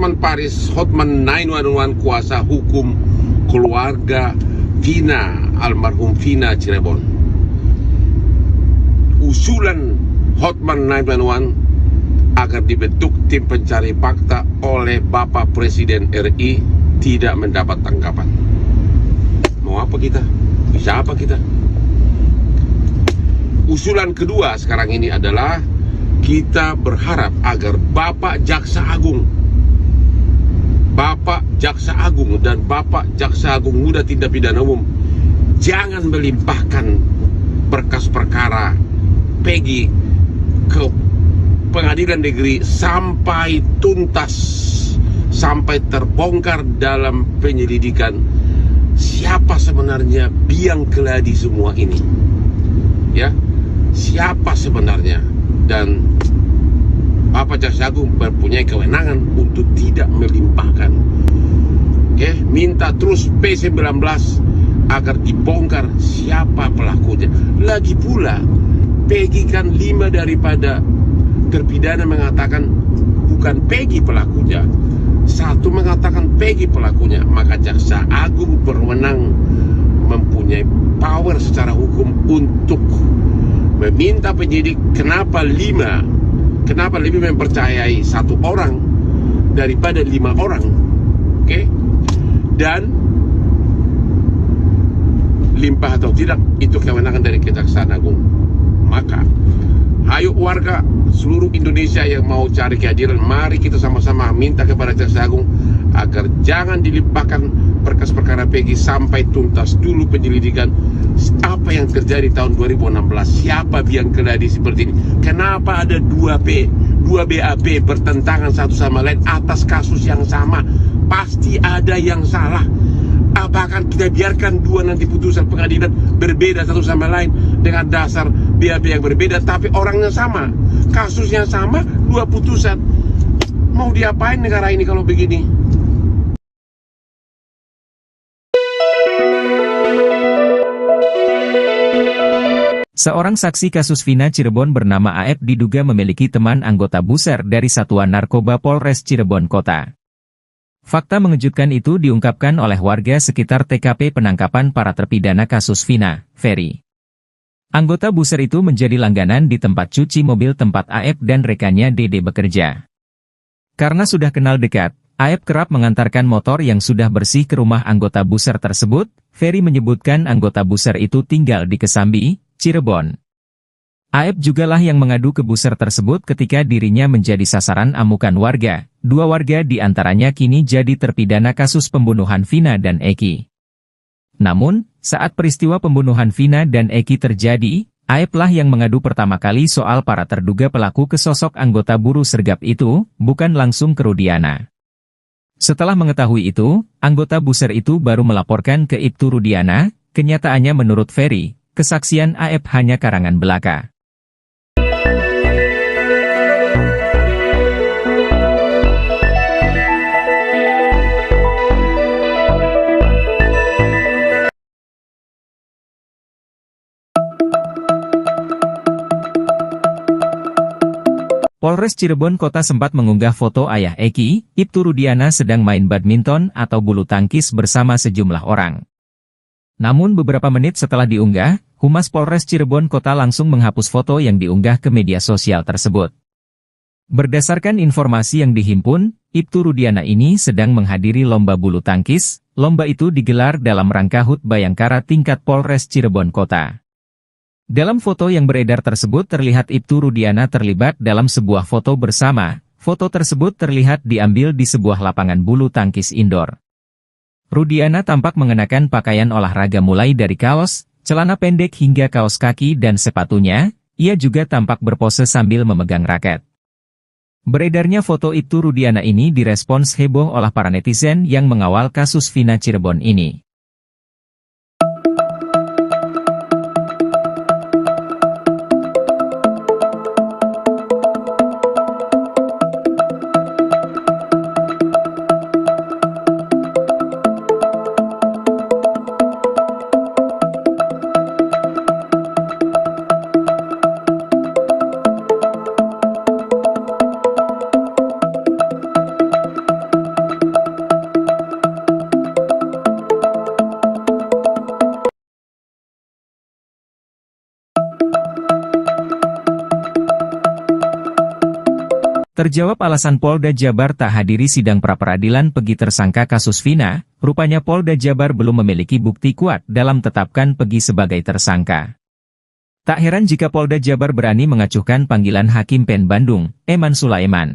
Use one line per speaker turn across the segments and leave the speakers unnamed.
Hotman Paris, Hotman 911 kuasa hukum keluarga Vina, almarhum Vina Cirebon. Usulan Hotman 911 agar dibentuk tim pencari fakta oleh Bapak Presiden RI tidak mendapat tanggapan. Mau apa kita? Bisa apa kita? Usulan kedua sekarang ini adalah kita berharap agar Bapak Jaksa Agung dan Bapak Jaksa Agung Muda Tindak Pidana Umum jangan melimpahkan berkas perkara Peggy ke pengadilan negeri sampai tuntas, sampai terbongkar dalam penyelidikan siapa sebenarnya biang keladi semua ini, ya, siapa sebenarnya. Dan Bapak Jaksa Agung mempunyai kewenangan untuk tidak melimpahkan. Oke, minta terus P19 agar dibongkar siapa pelakunya. Lagi pula Peggy kan 5 daripada terpidana mengatakan bukan Peggy pelakunya, 1 mengatakan Peggy pelakunya. Maka Jaksa Agung berwenang, mempunyai power secara hukum untuk meminta penyidik kenapa lebih mempercayai 1 orang daripada 5 orang. Oke? Dan limpah atau tidak itu kewenangan dari Kejaksaan Agung. Maka ayo warga seluruh Indonesia yang mau cari keadilan, mari kita sama-sama minta kepada Jaksa Agung agar jangan dilimpahkan berkas perkara Peggy sampai tuntas dulu penyelidikan apa yang terjadi tahun 2016. Siapa biang keladi seperti ini? Kenapa ada 2 BAP bertentangan satu sama lain atas kasus yang sama? Pasti ada yang salah. Apakah kita biarkan 2 nanti putusan pengadilan berbeda satu sama lain dengan dasar BAP yang berbeda, tapi orangnya sama, kasusnya sama, 2 putusan? Mau diapain negara ini kalau begini?
Seorang saksi kasus Vina Cirebon bernama AF diduga memiliki teman anggota buser dari Satuan Narkoba Polres Cirebon Kota. Fakta mengejutkan itu diungkapkan oleh warga sekitar TKP penangkapan para terpidana kasus Vina, Ferry. Anggota buser itu menjadi langganan di tempat cuci mobil tempat AF dan rekannya Dede bekerja. Karena sudah kenal dekat, AF kerap mengantarkan motor yang sudah bersih ke rumah anggota buser tersebut. Ferry menyebutkan anggota buser itu tinggal di Kesambi, Cirebon. AF jugalah yang mengadu ke buser tersebut ketika dirinya menjadi sasaran amukan warga. 2 warga di antaranya kini jadi terpidana kasus pembunuhan Vina dan Eki. Namun, saat peristiwa pembunuhan Vina dan Eki terjadi, AF lah yang mengadu pertama kali soal para terduga pelaku ke sosok anggota buruh sergap itu, bukan langsung ke Rudiana. Setelah mengetahui itu, anggota buser itu baru melaporkan ke Ibtu Rudiana. Kenyataannya menurut Ferry, kesaksian AF hanya karangan belaka. Polres Cirebon Kota sempat mengunggah foto ayah Eki, Ibtu Rudiana sedang main badminton atau bulu tangkis bersama sejumlah orang. Namun beberapa menit setelah diunggah, Humas Polres Cirebon Kota langsung menghapus foto yang diunggah ke media sosial tersebut. Berdasarkan informasi yang dihimpun, Ibtu Rudiana ini sedang menghadiri lomba bulu tangkis. Lomba itu digelar dalam rangka HUT Bayangkara tingkat Polres Cirebon Kota. Dalam foto yang beredar tersebut terlihat Ibtu Rudiana terlibat dalam sebuah foto bersama. Foto tersebut terlihat diambil di sebuah lapangan bulu tangkis indoor. Rudiana tampak mengenakan pakaian olahraga mulai dari kaos, celana pendek hingga kaos kaki dan sepatunya. Ia juga tampak berpose sambil memegang raket. Beredarnya foto Ibtu Rudiana ini direspons heboh oleh para netizen yang mengawal kasus Vina Cirebon ini. Terjawab alasan Polda Jabar tak hadiri sidang pra-peradilan Pegi tersangka kasus Vina, rupanya Polda Jabar belum memiliki bukti kuat dalam tetapkan Pegi sebagai tersangka. Tak heran jika Polda Jabar berani mengacuhkan panggilan Hakim PN Bandung, Eman Sulaiman.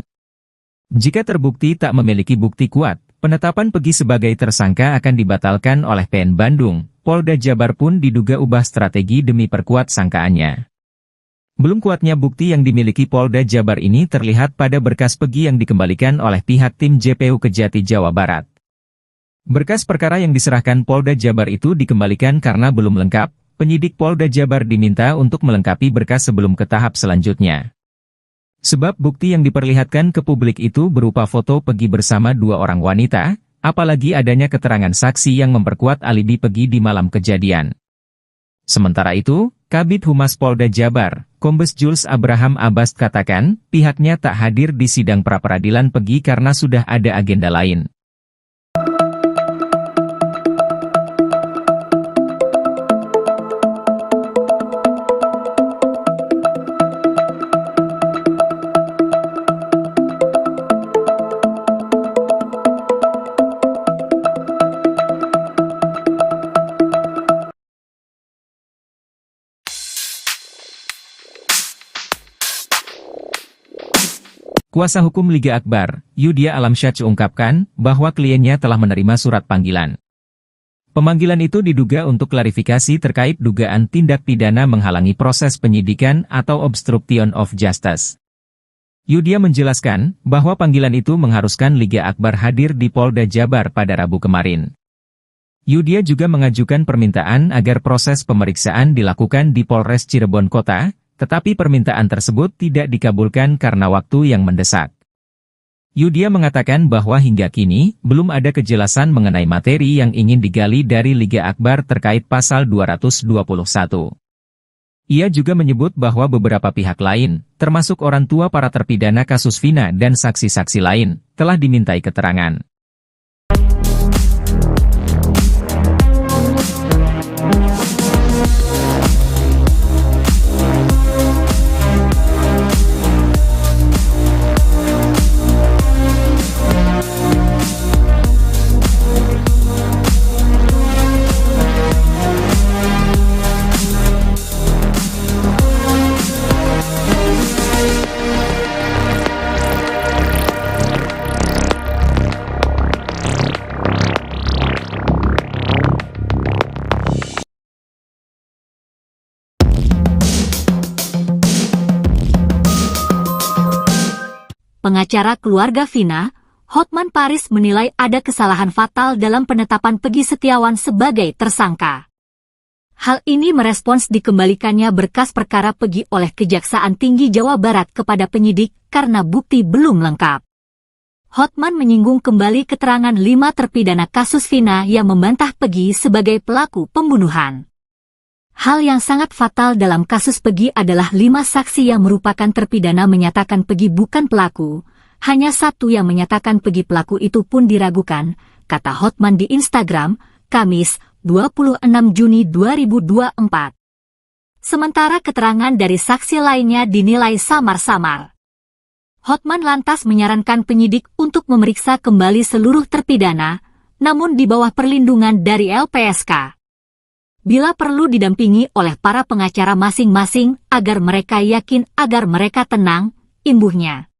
Jika terbukti tak memiliki bukti kuat, penetapan Pegi sebagai tersangka akan dibatalkan oleh PN Bandung. Polda Jabar pun diduga ubah strategi demi perkuat sangkaannya. Belum kuatnya bukti yang dimiliki Polda Jabar ini terlihat pada berkas Pegi yang dikembalikan oleh pihak tim JPU Kejati Jawa Barat. Berkas perkara yang diserahkan Polda Jabar itu dikembalikan karena belum lengkap. Penyidik Polda Jabar diminta untuk melengkapi berkas sebelum ke tahap selanjutnya. Sebab bukti yang diperlihatkan ke publik itu berupa foto Pegi bersama dua orang wanita, apalagi adanya keterangan saksi yang memperkuat alibi Pegi di malam kejadian. Sementara itu, Kabid Humas Polda Jabar, Kombes Jules Abraham Abbas katakan, pihaknya tak hadir di sidang pra-peradilan Pegi karena sudah ada agenda lain. Kuasa hukum Liga Akbar, Yudia Alamsyah ungkapkan bahwa kliennya telah menerima surat panggilan. Pemanggilan itu diduga untuk klarifikasi terkait dugaan tindak pidana menghalangi proses penyidikan atau obstruction of justice. Yudia menjelaskan bahwa panggilan itu mengharuskan Liga Akbar hadir di Polda Jabar pada Rabu kemarin. Yudia juga mengajukan permintaan agar proses pemeriksaan dilakukan di Polres Cirebon Kota, tetapi permintaan tersebut tidak dikabulkan karena waktu yang mendesak. Yudia mengatakan bahwa hingga kini, belum ada kejelasan mengenai materi yang ingin digali dari Liga Akbar terkait pasal 221. Ia juga menyebut bahwa beberapa pihak lain, termasuk orang tua para terpidana kasus Vina dan saksi-saksi lain, telah dimintai keterangan.
Pengacara keluarga Vina, Hotman Paris menilai ada kesalahan fatal dalam penetapan Pegi Setiawan sebagai tersangka. Hal ini merespons dikembalikannya berkas perkara Pegi oleh Kejaksaan Tinggi Jawa Barat kepada penyidik karena bukti belum lengkap. Hotman menyinggung kembali keterangan 5 terpidana kasus Vina yang membantah Pegi sebagai pelaku pembunuhan. Hal yang sangat fatal dalam kasus Pegi adalah 5 saksi yang merupakan terpidana menyatakan Pegi bukan pelaku, hanya 1 yang menyatakan Pegi pelaku itu pun diragukan, kata Hotman di Instagram, Kamis, 26 Juni 2024. Sementara keterangan dari saksi lainnya dinilai samar-samar. Hotman lantas menyarankan penyidik untuk memeriksa kembali seluruh terpidana, namun di bawah perlindungan dari LPSK. Bila perlu didampingi oleh para pengacara masing-masing agar mereka yakin agar mereka tenang, imbuhnya.